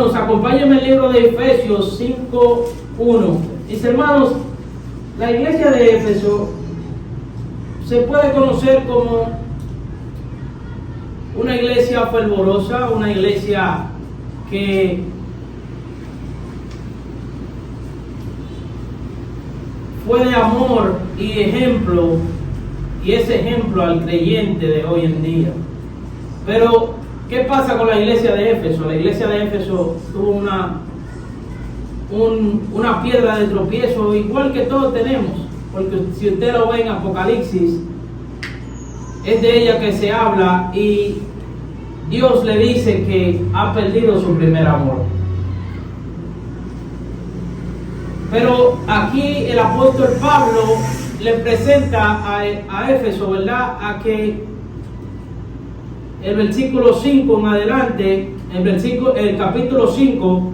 Hermanos, acompáñenme el libro de Efesios 5:1. Dice, hermanos, la iglesia de Éfeso se puede conocer como una iglesia fervorosa, una iglesia que fue de amor y ejemplo, y es ejemplo al creyente de hoy en día. Pero, ¿qué pasa con la iglesia de Éfeso? La iglesia de Éfeso tuvo una piedra de tropiezo, igual que todos tenemos, porque si usted lo ve en Apocalipsis, es de ella que se habla y Dios le dice que ha perdido su primer amor. Pero aquí el apóstol Pablo le presenta a Éfeso, ¿verdad? A que el versículo 5 en adelante, el capítulo 5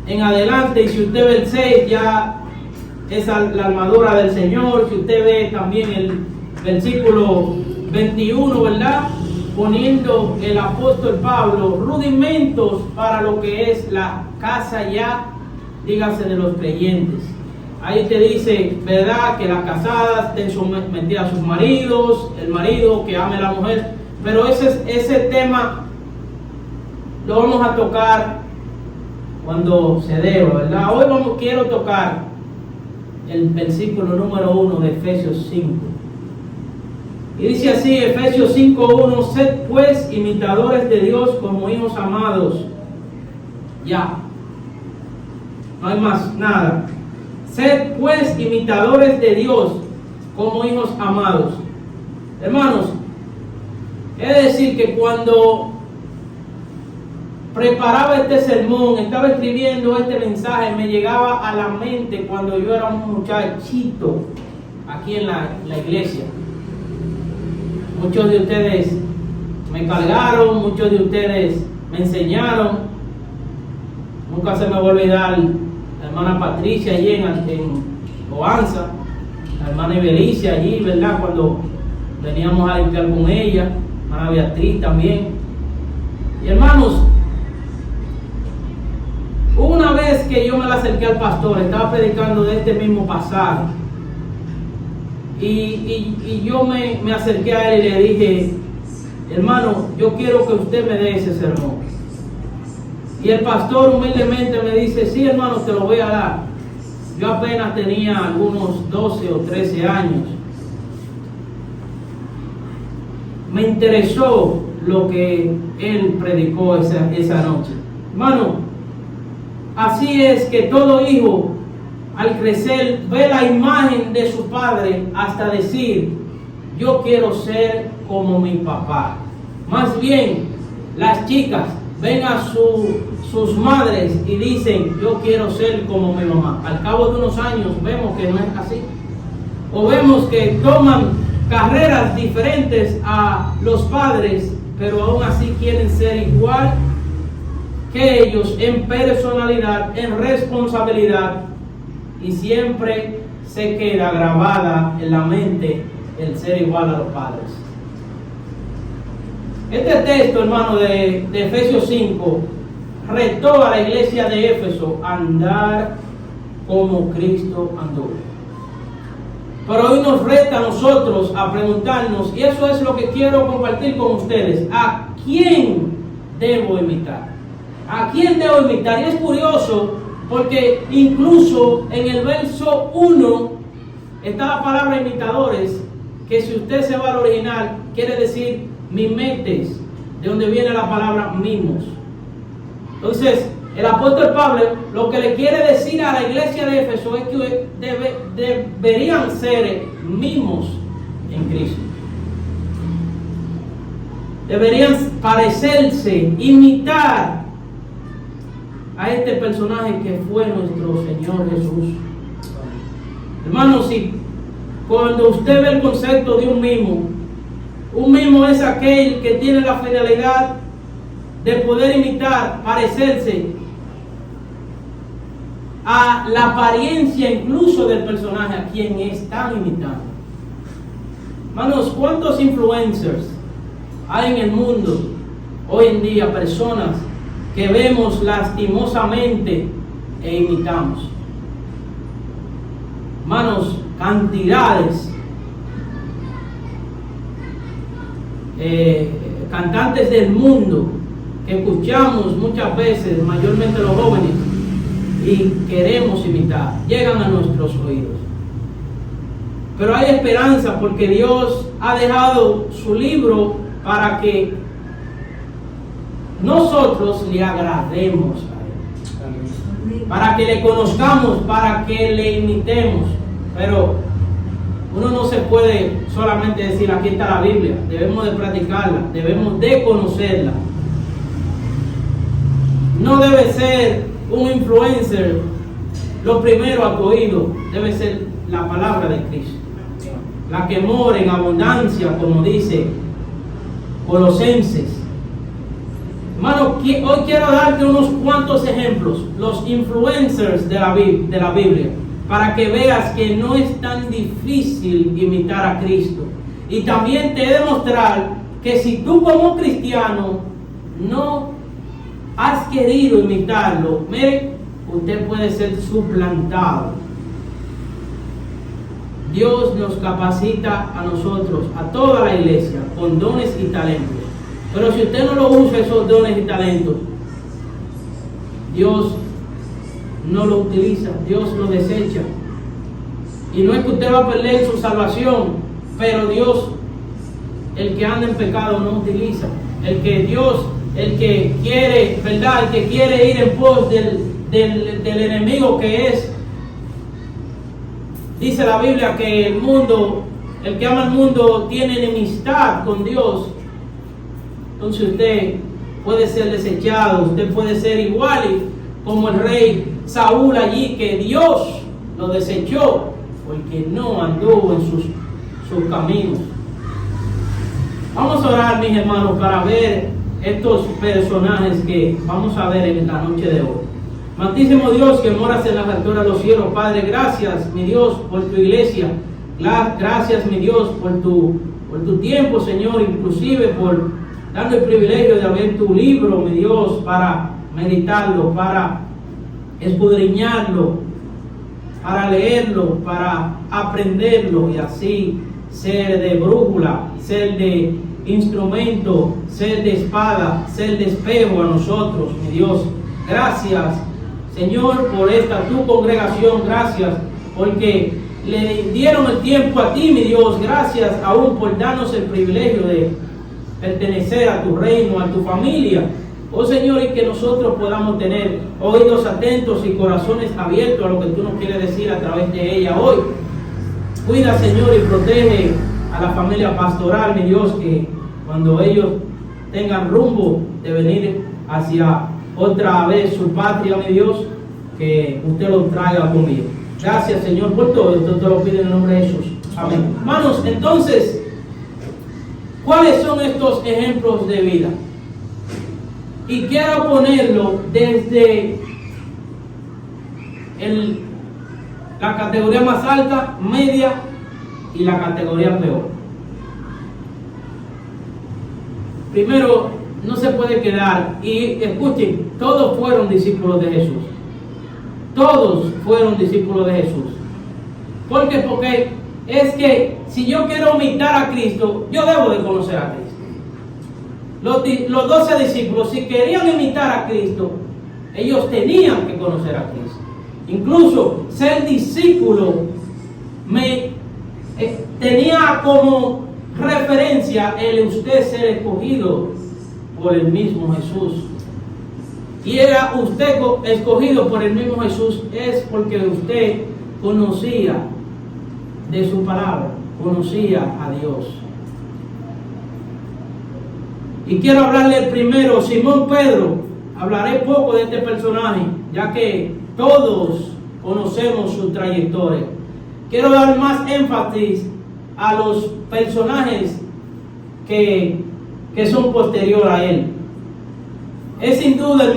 en adelante, y si usted ve el 6 ya es la armadura del Señor. Si usted ve también el versículo 21, ¿verdad? Poniendo el apóstol Pablo rudimentos para lo que es la casa ya, dígase, de los creyentes. Ahí te dice, ¿verdad?, que las casadas estén sometidas a sus maridos, el marido que ame a la mujer. Pero ese tema lo vamos a tocar cuando se deba, ¿verdad? Hoy quiero tocar el versículo número 1 de Efesios 5. Y dice así, Efesios 5:1: sed pues imitadores de Dios como hijos amados. Ya, no hay más nada. Sed pues imitadores de Dios como hijos amados. Hermanos, es decir que cuando preparaba este sermón, estaba escribiendo este mensaje, me llegaba a la mente cuando yo era un muchachito aquí en la iglesia. Muchos de ustedes me cargaron, muchos de ustedes me enseñaron. Nunca se me va a olvidar la hermana Patricia allí en Oanza, la hermana Ibelicia allí, ¿verdad? Cuando veníamos a limpiar con ella, la hermana Beatriz también. Y hermanos, una vez que yo me la acerqué al pastor, estaba predicando de este mismo pasaje, y yo me acerqué a él y le dije, hermano, yo quiero que usted me dé ese sermón. Y el pastor humildemente me dice, sí, hermano, te lo voy a dar. Yo apenas tenía algunos 12 o 13 años. Me interesó lo que él predicó esa noche. Hermano, así es que todo hijo al crecer ve la imagen de su padre hasta decir, yo quiero ser como mi papá. Más bien, las chicas ven a sus madres y dicen, yo quiero ser como mi mamá. Al cabo de unos años vemos que no es así. O vemos que toman carreras diferentes a los padres, pero aún así quieren ser igual que ellos en personalidad, en responsabilidad, y siempre se queda grabada en la mente el ser igual a los padres. Este texto, hermano, de Efesios 5 retó a la iglesia de Éfeso a andar como Cristo andó. Pero hoy nos reta a nosotros a preguntarnos, y eso es lo que quiero compartir con ustedes: ¿a quién debo imitar? ¿A quién debo imitar? Y es curioso porque incluso en el verso 1 está la palabra imitadores, que si usted se va al original quiere decir mimetes, de donde viene la palabra mimos. Entonces el apóstol Pablo lo que le quiere decir a la iglesia de Éfeso es que deberían ser mimos en Cristo. Deberían parecerse, imitar a este personaje que fue nuestro Señor Jesús. Hermanos, si cuando usted ve el concepto de un mimo es aquel que tiene la finalidad de poder imitar, parecerse a la apariencia incluso del personaje a quien están imitando. Hermanos, ¿cuántos influencers hay en el mundo hoy en día? Personas que vemos lastimosamente e imitamos. Hermanos, cantidades, cantantes del mundo que escuchamos muchas veces, mayormente los jóvenes, y queremos imitar, llegan a nuestros oídos. Pero hay esperanza porque Dios ha dejado su libro para que nosotros le agrademos a Él, para que le conozcamos, para que le imitemos. Pero uno no se puede solamente decir aquí está la Biblia, debemos de practicarla, debemos de conocerla. No debe ser un influencer lo primero a tu oído, debe ser la palabra de Cristo, la que mora en abundancia, como dice Colosenses. Hermano, hoy quiero darte unos cuantos ejemplos, los influencers de la Biblia, para que veas que no es tan difícil imitar a Cristo. Y también te he de demostrar que si tú como cristiano no has querido imitarlo, mire, usted puede ser suplantado. Dios nos capacita a nosotros, a toda la iglesia, con dones y talentos. Pero si usted no lo usa, esos dones y talentos, Dios no lo utiliza, Dios lo desecha. Y no es que usted va a perder su salvación, pero Dios, el que anda en pecado, no utiliza. El que quiere, ¿verdad? El que quiere ir en pos del enemigo, que es, dice la Biblia, que el que ama el mundo tiene enemistad con Dios. Entonces usted puede ser desechado, usted puede ser igual como el rey Saúl allí, que Dios lo desechó porque no anduvo en sus caminos. Vamos a orar, mis hermanos, para ver estos personajes que vamos a ver en la noche de hoy. Amantísimo Dios, que moras en las alturas de los cielos, Padre, gracias, mi Dios, por tu iglesia. Gracias, mi Dios, por tu tiempo, Señor, inclusive por darme el privilegio de ver tu libro, mi Dios, para meditarlo, para escudriñarlo, para leerlo, para aprenderlo y así ser de brújula, ser de instrumento, ser de espada, ser de espejo a nosotros, mi Dios. Gracias, Señor, por esta tu congregación. Gracias porque le dieron el tiempo a ti, mi Dios. Gracias aún por darnos el privilegio de pertenecer a tu reino, a tu familia. Oh Señor, y que nosotros podamos tener oídos atentos y corazones abiertos a lo que tú nos quieres decir a través de ella hoy. Cuida, Señor, y protege a la familia pastoral, mi Dios, que cuando ellos tengan rumbo de venir hacia otra vez su patria, mi Dios, que usted los traiga conmigo. Gracias, Señor, por todo esto. Te lo pido en el nombre de Jesús. Amén. Hermanos, entonces, ¿cuáles son estos ejemplos de vida? Y quiero ponerlo desde la categoría más alta, media y la categoría peor. Primero, no se puede quedar, y escuchen, todos fueron discípulos de Jesús. Todos fueron discípulos de Jesús. ¿Por qué? Porque es que si yo quiero imitar a Cristo, yo debo de conocer a Cristo. Los 12 discípulos, si querían imitar a Cristo, ellos tenían que conocer a Cristo. Incluso ser discípulo tenía como referencia el usted ser escogido por el mismo Jesús. Y era usted escogido por el mismo Jesús es porque usted conocía de su palabra, conocía a Dios. Y quiero hablarle primero, Simón Pedro. Hablaré poco de este personaje, ya que todos conocemos su trayectoria. Quiero dar más énfasis a los personajes que son posteriores a él. Es sin duda,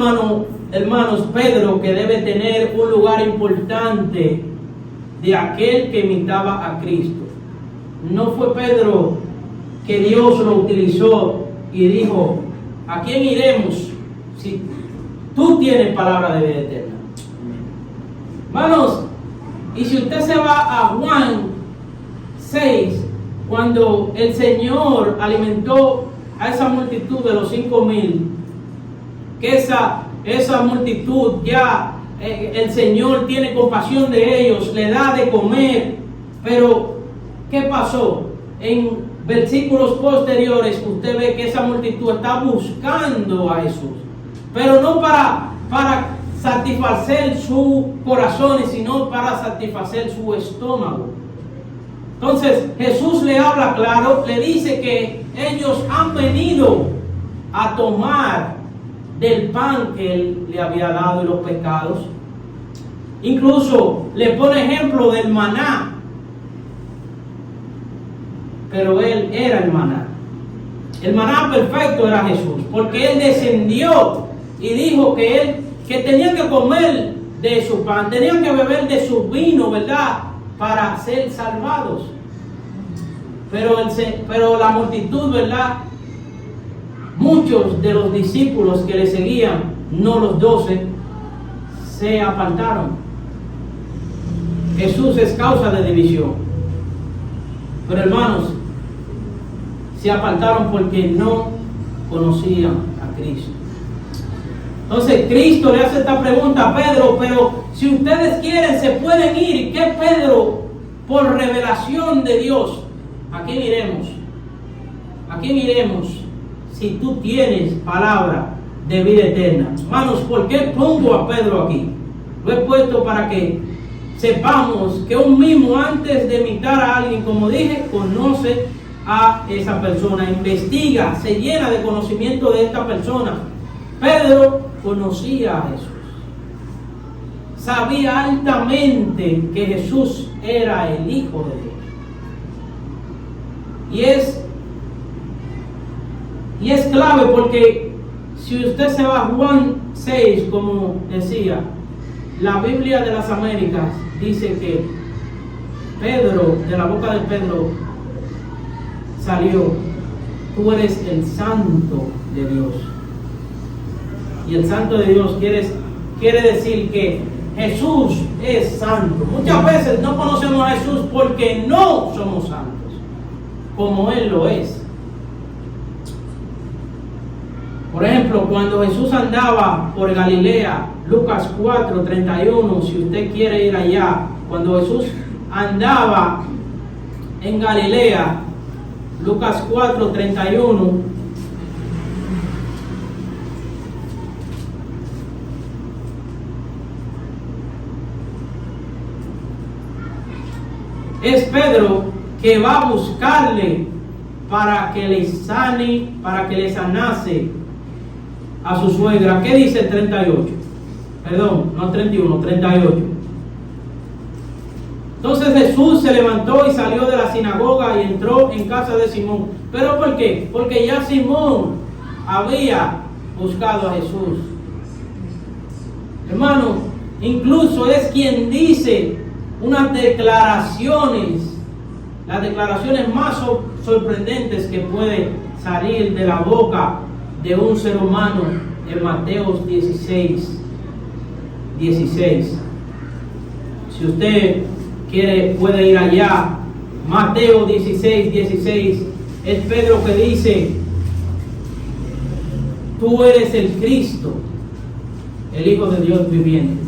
hermanos, Pedro, que debe tener un lugar importante de aquel que imitaba a Cristo. No fue Pedro que Dios lo utilizó y dijo, ¿a quién iremos? Si tú tienes palabra de vida eterna. Hermanos, y si usted se va a Juan 6, cuando el Señor alimentó a esa multitud de los 5,000, que esa multitud ya el Señor tiene compasión de ellos, le da de comer, pero ¿qué pasó? En versículos posteriores usted ve que esa multitud está buscando a Jesús, pero no para satisfacer su corazón, sino para satisfacer su estómago. Entonces Jesús le habla claro, le dice que ellos han venido a tomar del pan que Él le había dado y los pescados. Incluso le pone ejemplo del maná, pero Él era el maná. El maná perfecto era Jesús, porque Él descendió y dijo que tenían que comer de su pan, tenían que beber de su vino, ¿verdad?, para ser salvados. Pero la multitud, ¿verdad?, muchos de los discípulos que le seguían, no los 12, se apartaron. Jesús es causa de división. Pero hermanos, se apartaron porque no conocían a Cristo. Entonces Cristo le hace esta pregunta a Pedro, pero si ustedes quieren se pueden ir. ¿Qué Pedro? Por revelación de Dios. ¿A quién iremos? ¿A quién iremos si tú tienes palabra de vida eterna? Hermanos, ¿por qué pongo a Pedro aquí? Lo he puesto para que sepamos que un mismo, antes de imitar a alguien, como dije, conoce a esa persona, investiga, se llena de conocimiento de esta persona. Pedro conocía a Jesús, sabía altamente que Jesús era el Hijo de Dios. Y es clave porque si usted se va a Juan 6, como decía, la Biblia de las Américas dice que Pedro, de la boca de Pedro salió: tú eres el santo de Dios. Y el santo de Dios quiere decir que Jesús es santo. Muchas veces no conocemos a Jesús porque no somos santos, como Él lo es. Por ejemplo, cuando Jesús andaba por Galilea, Lucas 4:31, si usted quiere ir allá, cuando Jesús andaba en Galilea, Lucas 4:31, es Pedro que va a buscarle para que le sane, para que le sanase a su suegra. ¿Qué dice el 38? Perdón, no 31, 38. Entonces Jesús se levantó y salió de la sinagoga y entró en casa de Simón. ¿Pero por qué? Porque ya Simón había buscado a Jesús. Hermano, incluso es quien dice unas declaraciones, las declaraciones más sorprendentes que puede salir de la boca de un ser humano en Mateo 16. Si usted quiere, puede ir allá. Mateo 16. Es Pedro que dice: tú eres el Cristo, el Hijo de Dios viviente.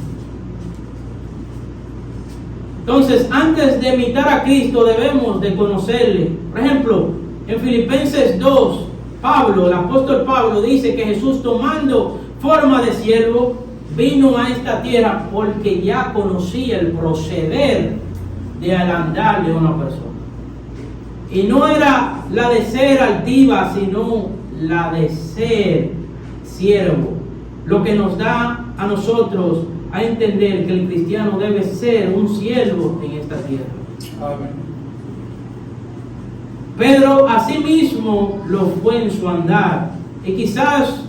Entonces, antes de imitar a Cristo debemos de conocerle. Por ejemplo, en Filipenses 2, Pablo, el apóstol Pablo, dice que Jesús, tomando forma de siervo, vino a esta tierra porque ya conocía el proceder de andar de una persona. Y no era la de ser altiva, sino la de ser siervo. Lo que nos da a nosotros a entender que el cristiano debe ser un siervo en esta tierra. Amén. Pedro asimismo lo fue en su andar. Y quizás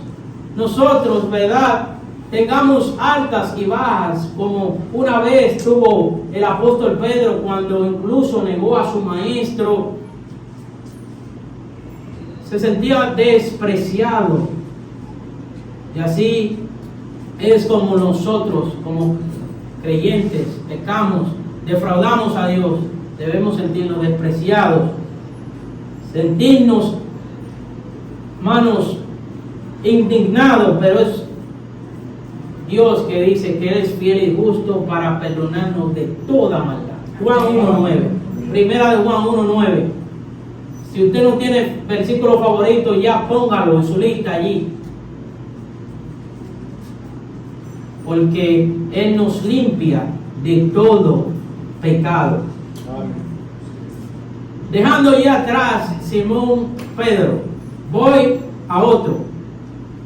nosotros, ¿verdad?, tengamos altas y bajas, como una vez tuvo el apóstol Pedro cuando incluso negó a su maestro. Se sentía despreciado. Y así es como nosotros, como creyentes, pecamos, defraudamos a Dios, debemos sentirnos despreciados, sentirnos, hermanos, indignados, pero es Dios que dice que Él es fiel y justo para perdonarnos de toda maldad. Juan 1:9, primera de Juan 1:9. Si usted no tiene versículo favorito, ya póngalo en su lista allí. Porque Él nos limpia de todo pecado. Dejando ya atrás Simón Pedro, voy a otro.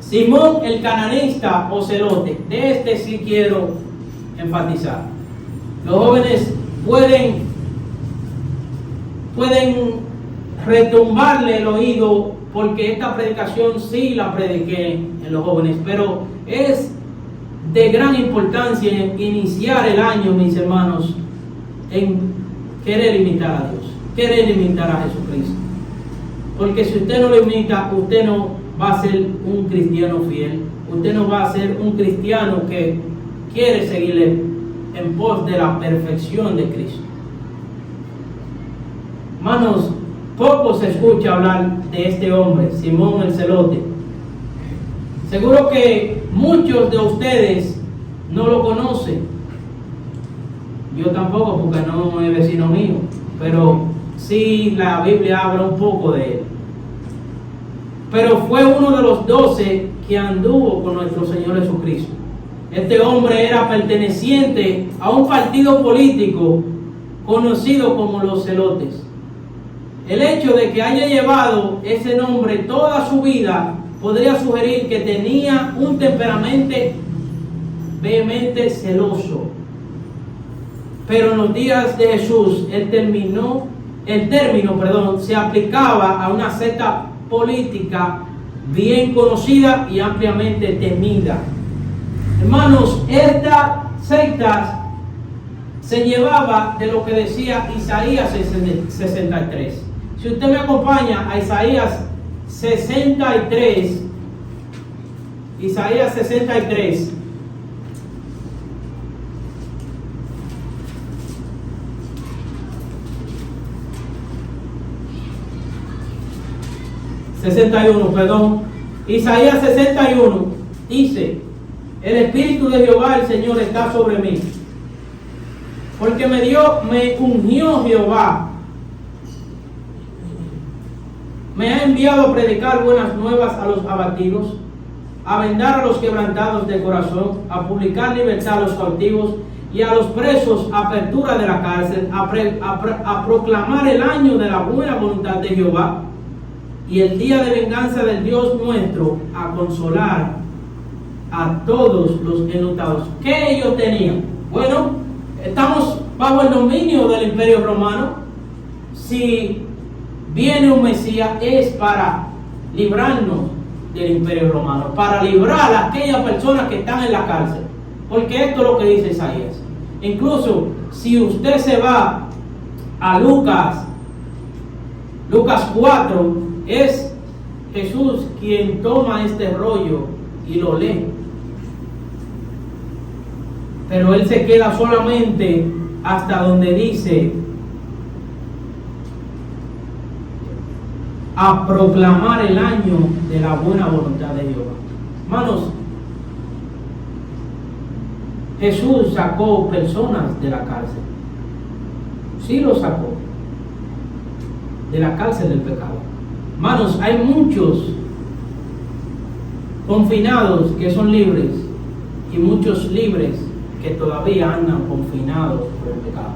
Simón el cananista o celote. De este sí quiero enfatizar. Los jóvenes pueden retumbarle el oído, porque esta predicación sí la prediqué en los jóvenes, pero es de gran importancia iniciar el año, mis hermanos, en querer imitar a Dios, querer imitar a Jesucristo. Porque si usted no lo imita, usted no va a ser un cristiano fiel, usted no va a ser un cristiano que quiere seguirle en pos de la perfección de Cristo. Hermanos, poco se escucha hablar de este hombre, Simón el celote. Seguro que muchos de ustedes no lo conocen. Yo tampoco, porque no es vecino mío, pero sí la Biblia habla un poco de él. Pero fue uno de los 12 que anduvo con nuestro Señor Jesucristo. Este hombre era perteneciente a un partido político conocido como los celotes. El hecho de que haya llevado ese nombre toda su vida podría sugerir que tenía un temperamento vehemente celoso. Pero en los días de Jesús, el término, se aplicaba a una secta política bien conocida y ampliamente temida. Hermanos, esta secta se llevaba de lo que decía Isaías 63. Si usted me acompaña a Isaías 63, Isaías 63. Isaías 61 dice: el Espíritu de Jehová el Señor está sobre mí, porque me ungió Jehová, me ha enviado a predicar buenas nuevas a los abatidos, a vendar a los quebrantados de corazón, a publicar libertad a los cautivos y a los presos apertura de la cárcel, a proclamar el año de la buena voluntad de Jehová y el día de venganza del Dios nuestro, a consolar a todos los enlutados. ¿Qué ellos tenían? Bueno, estamos bajo el dominio del Imperio Romano. Si viene un Mesías, es para librarnos del Imperio Romano, para librar a aquellas personas que están en la cárcel. Porque esto es lo que dice Isaías. Incluso si usted se va a Lucas 4, es Jesús quien toma este rollo y lo lee. Pero él se queda solamente hasta donde dice: a proclamar el año de la buena voluntad de Jehová. Hermanos, Jesús sacó personas de la cárcel. Sí lo sacó de la cárcel del pecado. Hermanos, hay muchos confinados que son libres y muchos libres que todavía andan confinados por el pecado.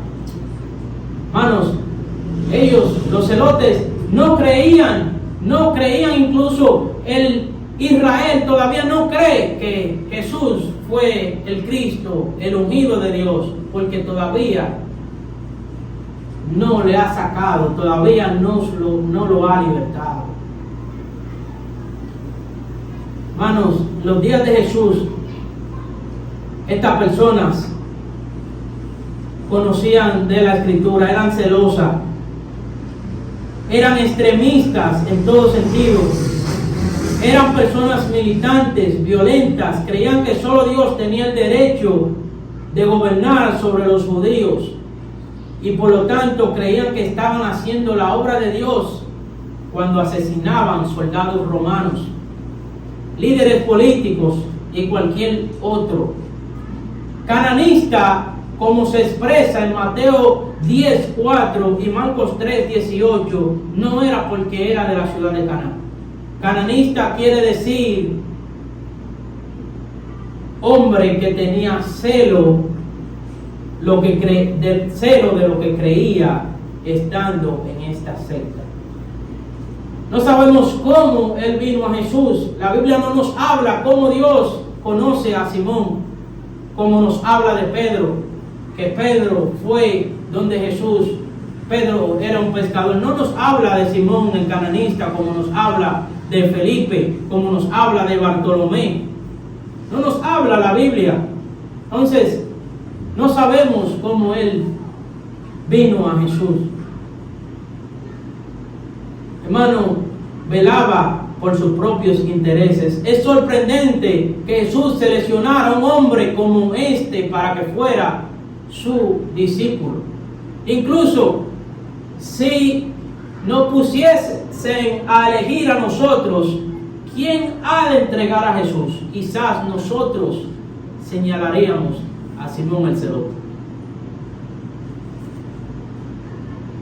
Hermanos, ellos, los celotes, no creían, incluso el Israel todavía no cree que Jesús fue el Cristo, el ungido de Dios, porque todavía no le ha sacado, todavía no lo ha libertado. Hermanos, los días de Jesús, estas personas conocían de la Escritura, eran celosas, eran extremistas en todo sentido, Eran personas militantes, violentas, creían que solo Dios tenía el derecho de gobernar sobre los judíos y por lo tanto creían que estaban haciendo la obra de Dios cuando asesinaban soldados romanos, líderes políticos y cualquier otro. Cananista, como se expresa en Mateo 10:4 y Marcos 3:18, no era porque era de la ciudad de Canaán. Cananista quiere decir hombre que tenía celo, celo de lo que creía estando en esta secta. No sabemos cómo él vino a Jesús. La Biblia no nos habla cómo Dios conoce a Simón, como nos habla de Pedro, que Pedro fue donde Jesús. Pedro era un pescador. No nos habla de Simón el cananista como nos habla de Felipe, como nos habla de Bartolomé. No nos habla la Biblia. Entonces, no sabemos cómo él vino a Jesús. Hermano, velaba por sus propios intereses. Es sorprendente que Jesús seleccionara a un hombre como este para que fuera su discípulo. Incluso si nos pusiesen a elegir a nosotros quién ha de entregar a Jesús, quizás nosotros señalaríamos a Simón el Celote.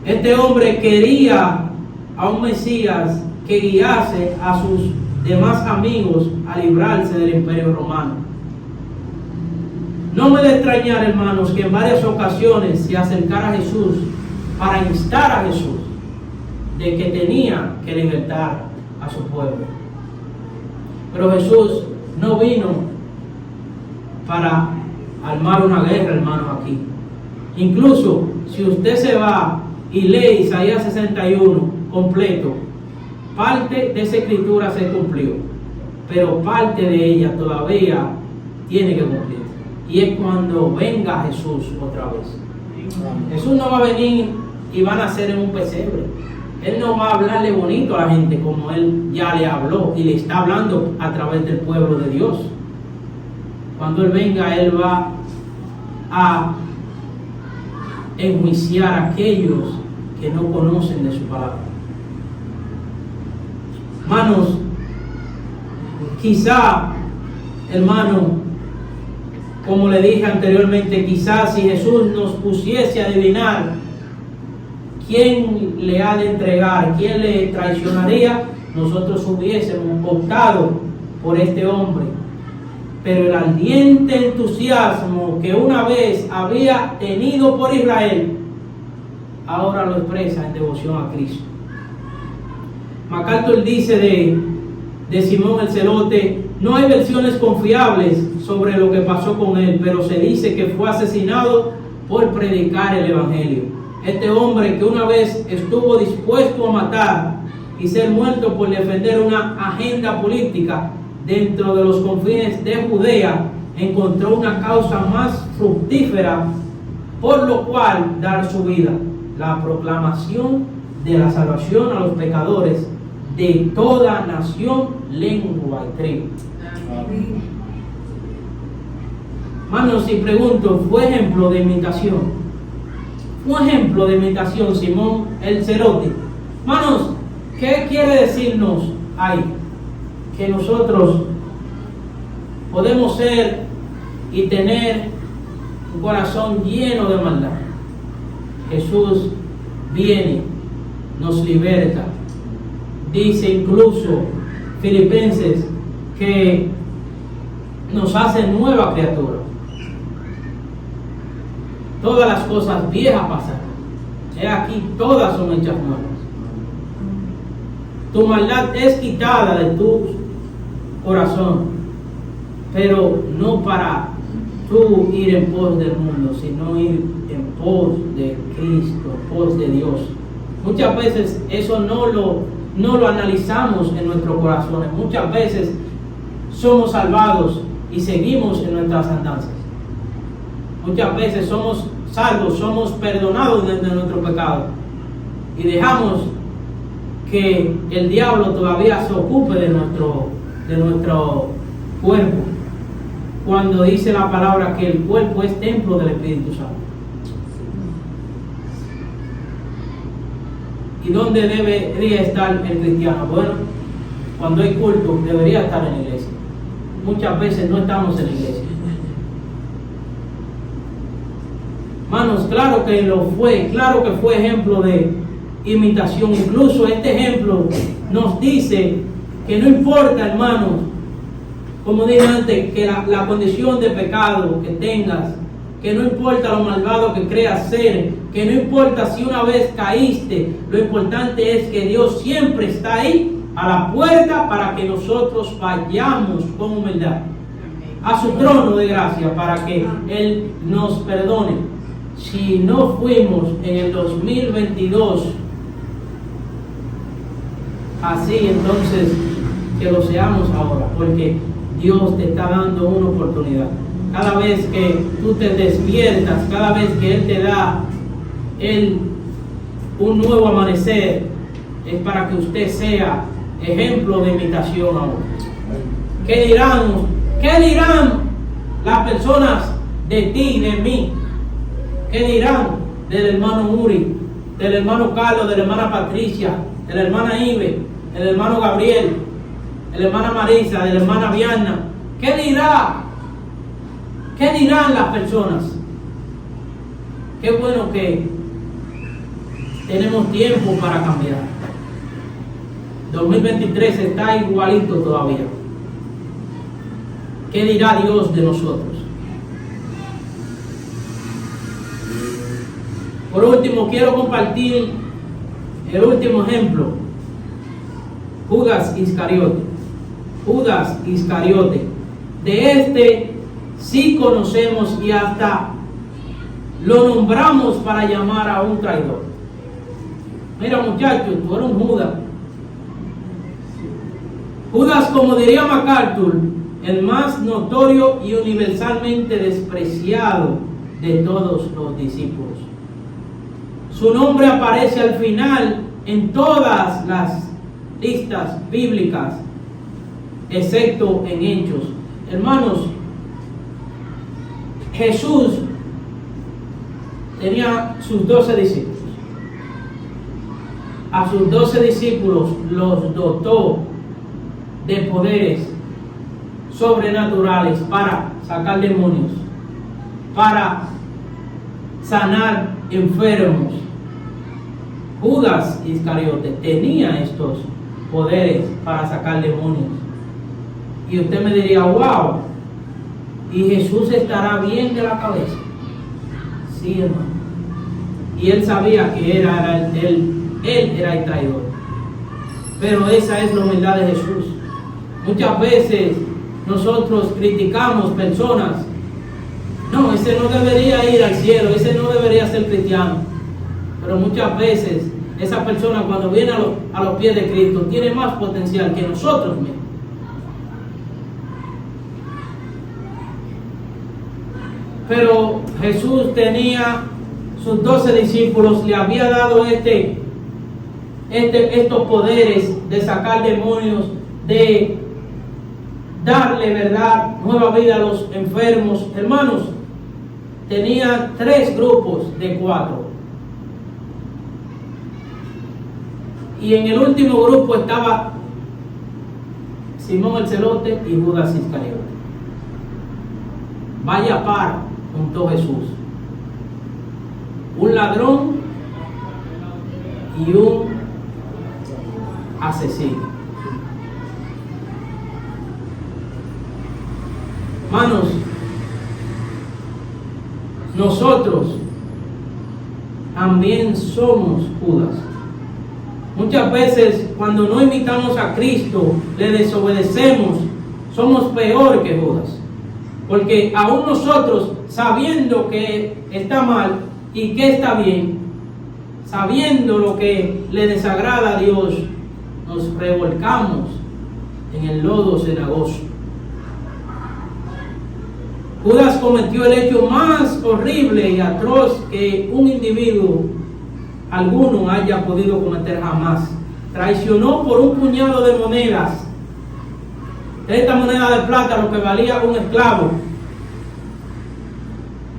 Este hombre quería a un Mesías que guiase a sus demás amigos a librarse del imperio romano. No me de extrañar, hermanos, que en varias ocasiones se acercara a Jesús para instar a Jesús de que tenía que libertar a su pueblo. Pero Jesús no vino para armar una guerra, hermano, aquí. Incluso si usted se va y lee Isaías 61 completo, parte de esa escritura se cumplió, pero parte de ella todavía tiene que cumplir. Y es cuando venga Jesús otra vez. Jesús no va a venir y va a nacer en un pesebre. Él no va a hablarle bonito a la gente como Él ya le habló y le está hablando a través del pueblo de Dios. Cuando Él venga, Él va a enjuiciar a aquellos que no conocen de su palabra. Hermanos, quizá, hermano, como le dije anteriormente, quizás si Jesús nos pusiese a adivinar quién le ha de entregar, quién le traicionaría, nosotros hubiésemos optado por este hombre. Pero el ardiente entusiasmo que una vez había tenido por Israel, ahora lo expresa en devoción a Cristo. MacArthur dice de Simón el Celote: no hay versiones confiables sobre lo que pasó con él, pero se dice que fue asesinado por predicar el Evangelio. Este hombre que una vez estuvo dispuesto a matar y ser muerto por defender una agenda política dentro de los confines de Judea, encontró una causa más fructífera por lo cual dar su vida: la proclamación de la salvación a los pecadores de toda nación, lengua y tribu. Hermanos, si pregunto, ¿fue ejemplo de imitación? ¿Fue ejemplo de imitación Simón el Celote? Hermanos, ¿qué quiere decirnos ahí? Que nosotros podemos ser y tener un corazón lleno de maldad. Jesús viene, nos liberta. Dice incluso Filipenses que nos hace nueva criatura. Todas las cosas viejas pasaron. He aquí, todas son hechas nuevas. Tu maldad es quitada de tu corazón, pero no para tú ir en pos del mundo, sino ir en pos de Cristo, en pos de Dios. Muchas veces eso no lo analizamos en nuestros corazones. Muchas veces somos salvados y seguimos en nuestras andanzas. Muchas veces somos salvos, somos perdonados de nuestro pecado y dejamos que el diablo todavía se ocupe de nuestro cuerpo, cuando dice la palabra que el cuerpo es templo del Espíritu Santo. ¿Y dónde debería estar el cristiano? Bueno, cuando hay culto debería estar en la iglesia. Muchas veces no estamos en la iglesia. Hermanos, claro que fue ejemplo de imitación. Incluso este ejemplo nos dice que no importa, hermanos, como dije antes, que la condición de pecado que tengas, que no importa lo malvado que creas ser, que no importa si una vez caíste, lo importante es que Dios siempre está ahí a la puerta para que nosotros vayamos con humildad a su trono de gracia para que Él nos perdone. Si no fuimos en el 2022 así, entonces que lo seamos ahora, porque Dios te está dando una oportunidad. Cada vez que tú te despiertas, cada vez que Él te da un nuevo amanecer, es para que usted sea ejemplo de imitación ahora. ¿Qué dirán las personas de ti, de mí? ¿Qué dirán del hermano Uri, del hermano Carlos, de la hermana Patricia, de la hermana Ibe, del hermano Gabriel, de la hermana Marisa, de la hermana Viana? ¿Qué dirán las personas? Qué bueno que tenemos tiempo para cambiar. 2023 está igualito todavía. ¿Qué dirá Dios de nosotros? Por último, quiero compartir el último ejemplo. Judas Iscariote. Judas Iscariote. De este sí conocemos y hasta lo nombramos para llamar a un traidor. Mira, muchachos, tú eres un Judas. Judas, como diría MacArthur, el más notorio y universalmente despreciado de todos los discípulos. Su nombre aparece al final en todas las listas bíblicas, excepto en Hechos. Hermanos, Jesús tenía sus 12 discípulos. A sus 12 discípulos los dotó de poderes sobrenaturales para sacar demonios, para sanar enfermos. Judas Iscariote tenía estos poderes para sacar demonios. Y usted me diría, wow, ¿y Jesús estará bien de la cabeza? Sí, hermano. Y él sabía que él era el traidor. Pero esa es la humildad de Jesús. Muchas veces nosotros criticamos personas. No, ese no debería ir al cielo, ese no debería ser cristiano. Pero muchas veces esa persona, cuando viene a los pies de Cristo, tiene más potencial que nosotros mismos. Pero Jesús tenía sus 12 discípulos, le había dado estos poderes de sacar demonios, de darle, verdad, nueva vida a los enfermos. Hermanos, tenía 3 grupos de 4. Y en el último grupo estaba Simón el Celote y Judas Iscariote. Vaya par juntó Jesús. Un ladrón y un asesino. Hermanos, nosotros también somos Judas. Muchas veces cuando no imitamos a Cristo, le desobedecemos, somos peor que Judas. Porque aún nosotros, sabiendo que está mal y que está bien, sabiendo lo que le desagrada a Dios, nos revolcamos en el lodo cenagoso. Judas cometió el hecho más horrible y atroz que un individuo alguno haya podido cometer jamás. traicionó por un puñado de monedas, 30 monedas de plata, lo que valía un esclavo.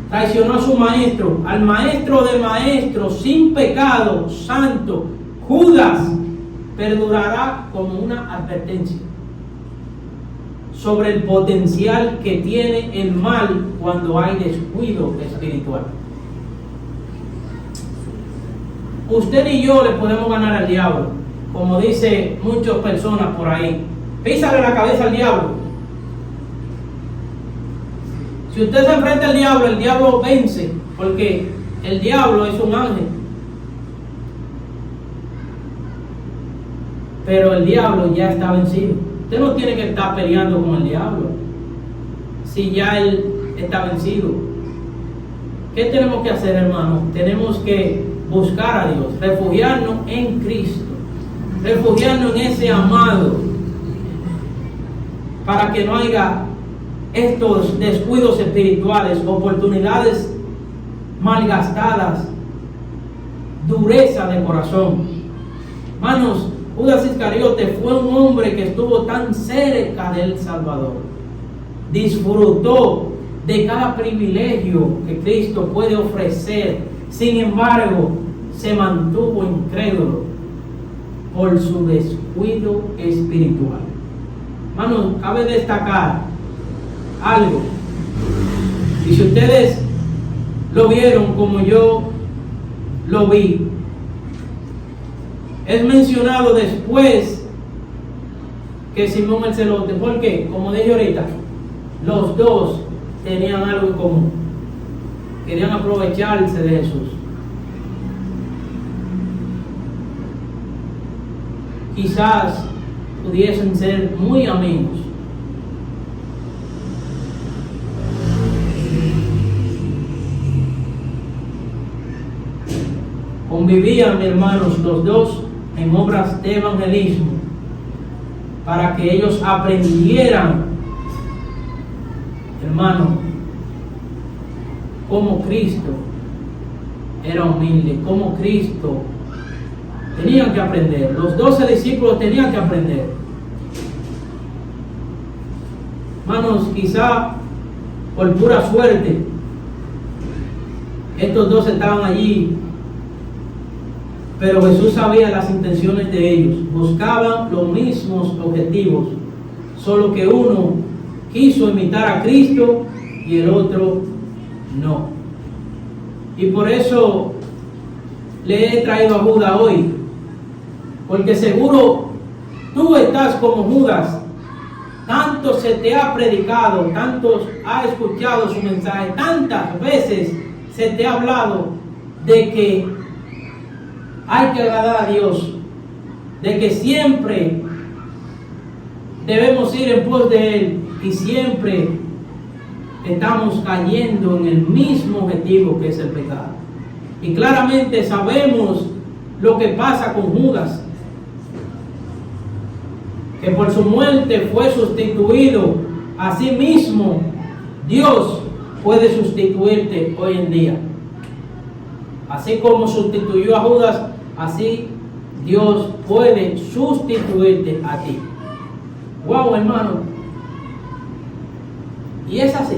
Traicionó a su maestro, al maestro de maestros, sin pecado, santo. Judas perdurará como una advertencia sobre el potencial que tiene el mal cuando hay descuido espiritual. Usted y yo le podemos ganar al diablo, como dice muchas personas por ahí. Písale la cabeza al diablo. Si usted se enfrenta al diablo, el diablo vence, porque el diablo es un ángel. Pero el diablo ya está vencido. Usted no tiene que estar peleando con el diablo si ya él está vencido. ¿Qué tenemos que hacer, hermano? Tenemos que buscar a Dios, refugiarnos en Cristo, refugiarnos en ese amado, para que no haya estos descuidos espirituales, oportunidades malgastadas, dureza de corazón. Hermanos, Judas Iscariote fue un hombre que estuvo tan cerca del Salvador, disfrutó de cada privilegio que Cristo puede ofrecer. Sin embargo, se mantuvo incrédulo por su descuido espiritual. Hermanos, cabe destacar algo, y si ustedes lo vieron como yo lo vi, es mencionado después que Simón el Celote. ¿Por qué? Como dije ahorita, los dos tenían algo en común, querían aprovecharse de Jesús. Quizás pudiesen ser muy amigos. Convivían, hermanos, los dos en obras de evangelismo, para que ellos aprendieran, hermano, cómo Cristo era humilde, cómo Cristo. Tenían que aprender, los 12 discípulos tenían que aprender. Hermanos, quizá por pura suerte, estos dos estaban allí, pero Jesús sabía las intenciones de ellos. Buscaban los mismos objetivos, solo que uno quiso imitar a Cristo y el otro no. Y por eso le he traído a Judas hoy, porque seguro tú estás como Judas. Tanto se te ha predicado, tanto has escuchado su mensaje, tantas veces se te ha hablado de que hay que agradar a Dios, de que siempre debemos ir en pos de Él, y siempre estamos cayendo en el mismo objetivo, que es el pecado. Y claramente sabemos lo que pasa con Judas, que por su muerte fue sustituido. Asimismo, Dios puede sustituirte hoy en día. Así como sustituyó a Judas, así Dios puede sustituirte a ti. Wow, hermano. Y es así.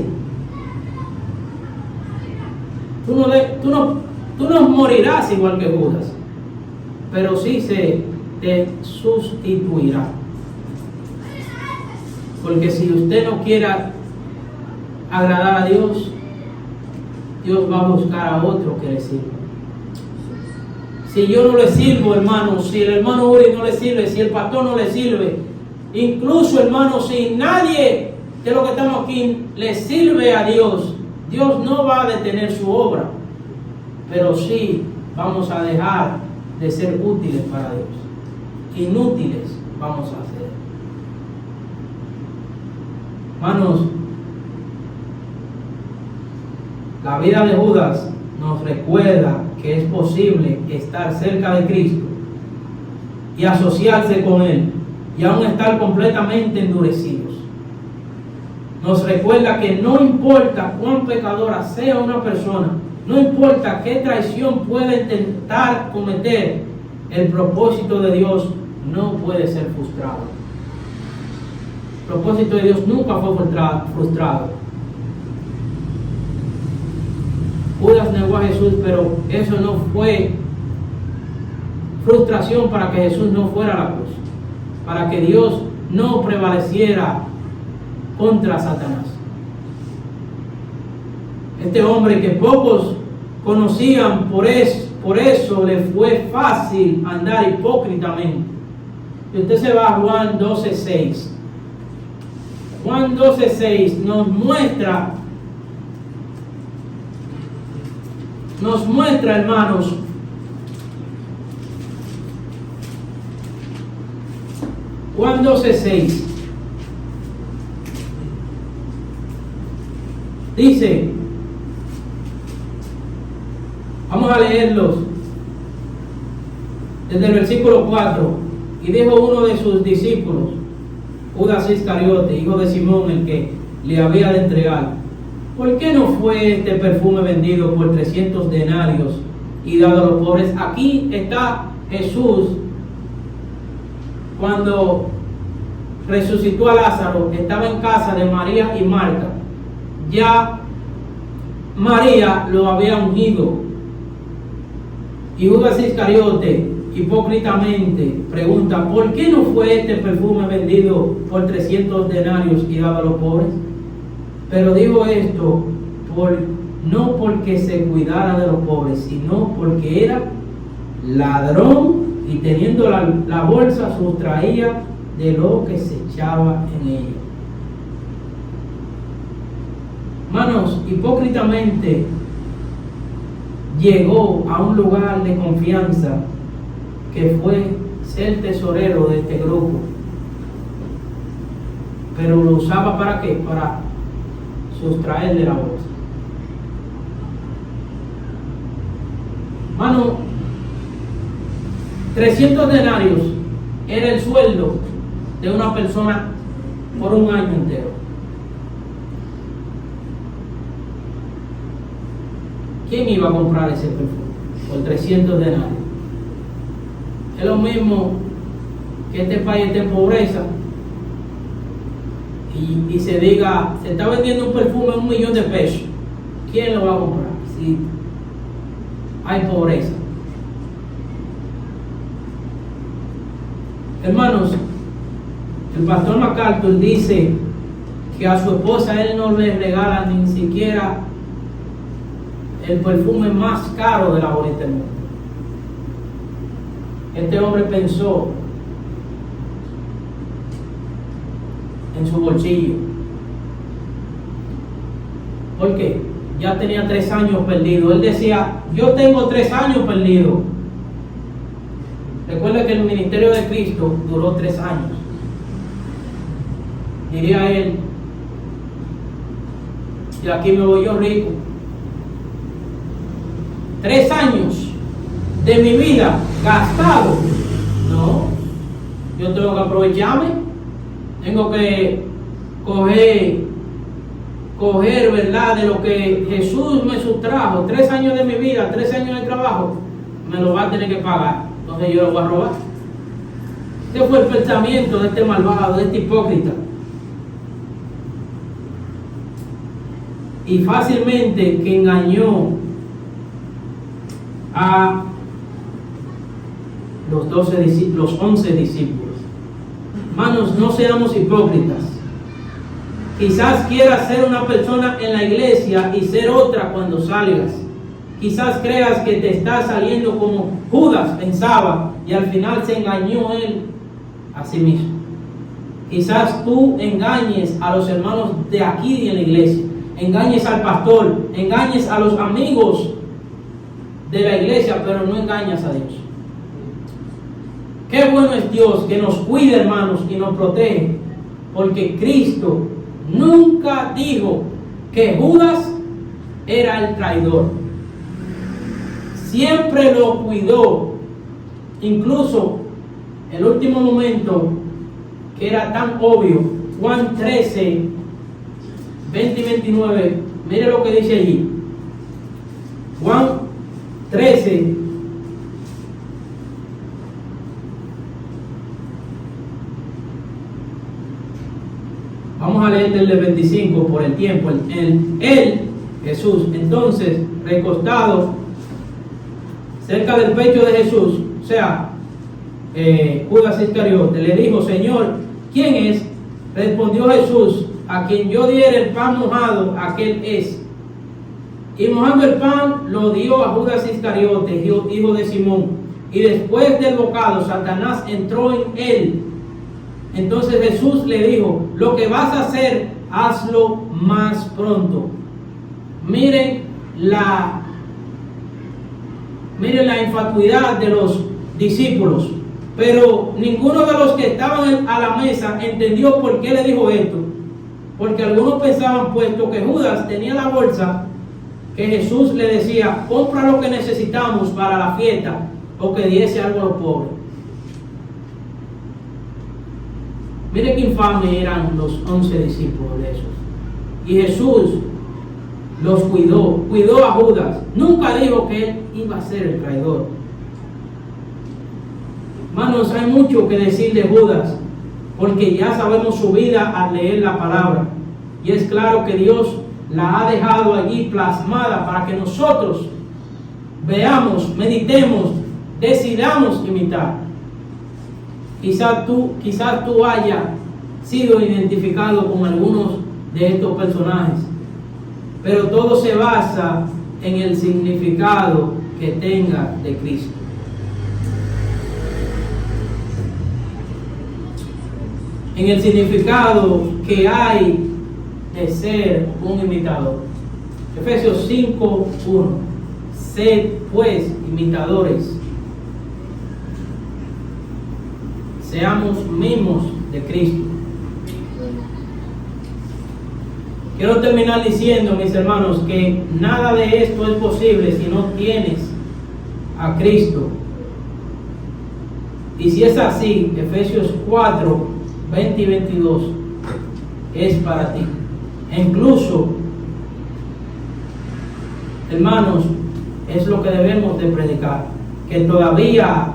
Tú no morirás igual que Judas, pero sí se te sustituirá. Porque si usted no quiere agradar a Dios, Dios va a buscar a otro que le sirva. Si yo no le sirvo, hermano, si el hermano Uri no le sirve, si el pastor no le sirve, incluso, hermano, si nadie de los que estamos aquí le sirve a Dios, Dios no va a detener su obra, pero sí vamos a dejar de ser útiles para Dios. Inútiles vamos a ser. Hermanos, la vida de Judas nos recuerda que es posible estar cerca de Cristo y asociarse con Él y aún estar completamente endurecidos. Nos recuerda que no importa cuán pecadora sea una persona, no importa qué traición pueda intentar cometer, el propósito de Dios no puede ser frustrado. El propósito de Dios nunca fue frustrado. Judas negó a Jesús, pero eso no fue frustración para que Jesús no fuera a la cruz, para que Dios no prevaleciera contra Satanás. Este hombre que pocos conocían, por eso le fue fácil andar hipócritamente. Y usted se va a Juan 12:6. Juan 12:6 nos muestra, hermanos, Juan 12:6 dice, vamos a leerlos desde el versículo 4. Y dijo uno de sus discípulos, Judas Iscariote, hijo de Simón, el que le había de entregar: ¿por qué no fue este perfume vendido por 300 denarios y dado a los pobres? Aquí está Jesús cuando resucitó a Lázaro. Estaba en casa de María y Marta. Ya María lo había ungido. Y Judas Iscariote hipócritamente pregunta: ¿por qué no fue este perfume vendido por 300 denarios y dado a los pobres? Pero dijo esto no porque se cuidara de los pobres, sino porque era ladrón y teniendo la bolsa sustraía de lo que se echaba en ella. Hermanos, hipócritamente llegó a un lugar de confianza que fue ser tesorero de este grupo, pero lo usaba ¿para qué? Para sustraerle la bolsa. Hermano, 300 denarios era el sueldo de una persona por un año entero. ¿Quién iba a comprar ese perfume por 300 denarios? Es lo mismo que este país esté en pobreza y se diga, se está vendiendo un perfume en $1.000.000 de pesos. ¿Quién lo va a comprar si hay pobreza? Hermanos, el pastor MacArthur dice que a su esposa él no le regala ni siquiera el perfume más caro de la bolita del mundo. Este hombre pensó en su bolsillo. ¿Por qué? Ya tenía 3 años perdido. Él decía, yo tengo 3 años perdido. Recuerda que el ministerio de Cristo duró 3 años. Diría él, y aquí me voy yo rico. 3 años de mi vida gastado. No, yo tengo que aprovecharme. Tengo que coger, ¿verdad?, de lo que Jesús me sustrajo. 3 años de mi vida, 3 años de trabajo, me lo va a tener que pagar. Entonces yo lo voy a robar. Ese fue el pensamiento de este malvado, de este hipócrita. Y fácilmente que engañó a los 11 discípulos. Hermanos, no seamos hipócritas. Quizás quieras ser una persona en la iglesia y ser otra cuando salgas. Quizás creas que te está saliendo como Judas pensaba y al final se engañó él a sí mismo. Quizás tú engañes a los hermanos de aquí en la iglesia, engañes al pastor, engañes a los amigos de la iglesia, pero no engañas a Dios. Qué bueno es Dios que nos cuida, hermanos, y nos protege, porque Cristo nunca dijo que Judas era el traidor. Siempre lo cuidó, incluso el último momento que era tan obvio. Juan 13, 20 y 29, mire lo que dice allí. Juan 13, Vamos a leer del 25 por el tiempo. Él, Jesús, entonces, recostado cerca del pecho de Jesús, o sea, Judas Iscariote, le dijo: Señor, ¿quién es? Respondió Jesús: a quien yo diera el pan mojado, aquel es. Y mojando el pan, lo dio a Judas Iscariote, hijo de Simón. Y después del bocado, Satanás entró en él. Entonces Jesús le dijo: lo que vas a hacer, hazlo más pronto. Miren la infatuidad de los discípulos. Pero ninguno de los que estaban a la mesa entendió por qué le dijo esto. Porque algunos pensaban, puesto que Judas tenía la bolsa, que Jesús le decía: compra lo que necesitamos para la fiesta, o que diese algo a los pobres. Mire qué infame eran los 11 discípulos de esos. Y Jesús los cuidó a Judas. Nunca dijo que él iba a ser el traidor. Hermanos, hay mucho que decir de Judas, porque ya sabemos su vida al leer la palabra. Y es claro que Dios la ha dejado allí plasmada para que nosotros veamos, meditemos, decidamos imitar. Quizás tú hayas sido identificado con algunos de estos personajes, pero todo se basa en el significado que tenga de Cristo. En el significado que hay de ser un imitador. Efesios 5:1. Sed pues imitadores. Seamos mimos de Cristo. Quiero terminar diciendo, mis hermanos, que nada de esto es posible si no tienes a Cristo. Y si es así, Efesios 4:20 y 22 es para ti. E incluso, hermanos, es lo que debemos de predicar. Que todavía,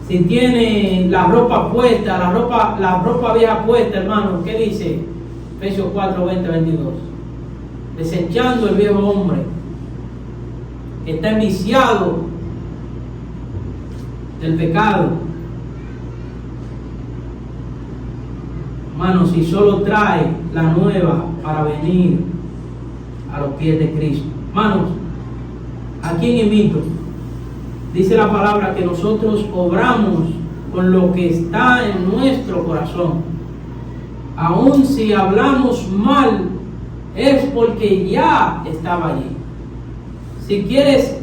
si tiene la ropa puesta, la ropa vieja puesta, hermanos, ¿qué dice Efesios 4:20 y 22? Desechando el viejo hombre que está enviciado del pecado. Hermanos, si solo trae la nueva para venir a los pies de Cristo. Hermanos, ¿a quién imito? Dice la palabra que nosotros obramos con lo que está en nuestro corazón. Aun si hablamos mal, es porque ya estaba allí. Si quieres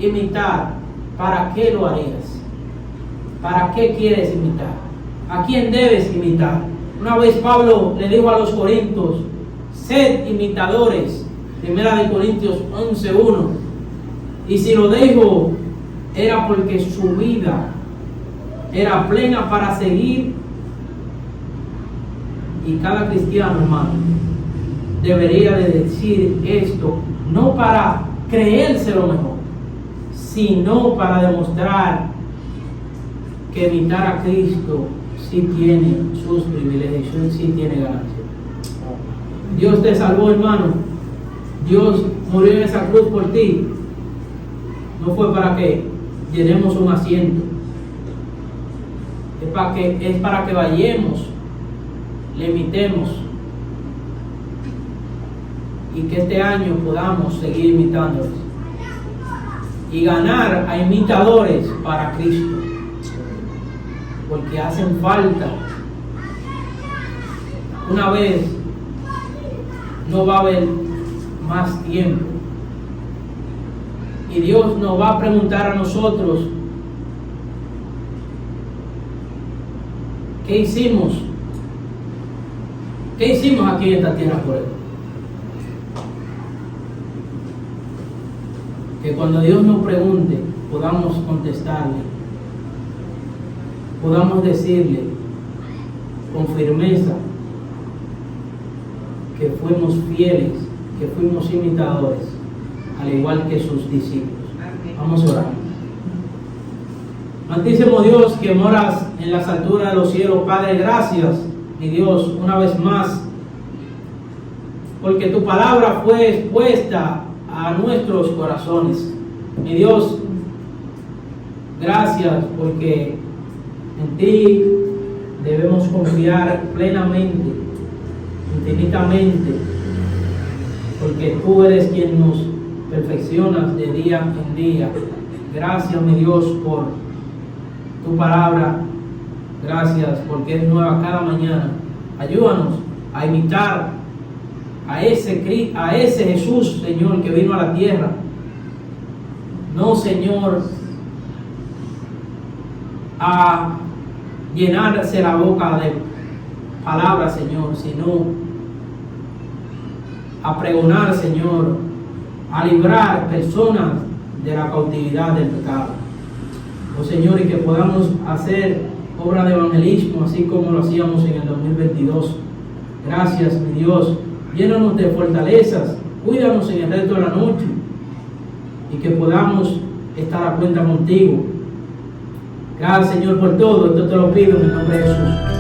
imitar, ¿para qué lo harías? ¿Para qué quieres imitar? ¿A quién debes imitar? Una vez Pablo le dijo a los corintios: sed imitadores. 1 Corintios 11:1. Y si lo dijo, era porque su vida era plena para seguir. Y cada cristiano, hermano, debería de decir esto, no para creerse lo mejor, sino para demostrar que imitar a Cristo sí tiene sus privilegios, sí tiene ganancia. Dios te salvó, hermano. Dios murió en esa cruz por ti. No fue para que llenemos un asiento. Es para que vayamos, le imitemos. Y que este año podamos seguir imitándoles. Y ganar a imitadores para Cristo. Porque hacen falta. Una vez no va a haber más tiempo. Y Dios nos va a preguntar a nosotros: ¿qué hicimos? ¿Qué hicimos aquí en esta tierra por Él? Que cuando Dios nos pregunte, podamos contestarle, podamos decirle con firmeza que fuimos fieles, que fuimos imitadores, al igual que sus discípulos. Vamos a orar. Santísimo Dios, que moras en las alturas de los cielos, Padre, gracias mi Dios, una vez más, porque tu palabra fue expuesta a nuestros corazones. Mi Dios, gracias porque en ti debemos confiar plenamente, infinitamente, porque tú eres quien nos perfeccionas de día en día. Gracias, mi Dios, por tu palabra. Gracias porque es nueva cada mañana. Ayúdanos a imitar a ese Jesús, Señor, que vino a la tierra. No, Señor, a llenarse la boca de palabras, Señor, sino a pregonar, Señor, a librar personas de la cautividad del pecado. Oh, Señor, y que podamos hacer obra de evangelismo así como lo hacíamos en el 2022. Gracias, mi Dios. Llénanos de fortalezas, cuídanos en el resto de la noche y que podamos estar a cuenta contigo. Gracias, Señor, por todo. Esto te lo pido en el nombre de Jesús.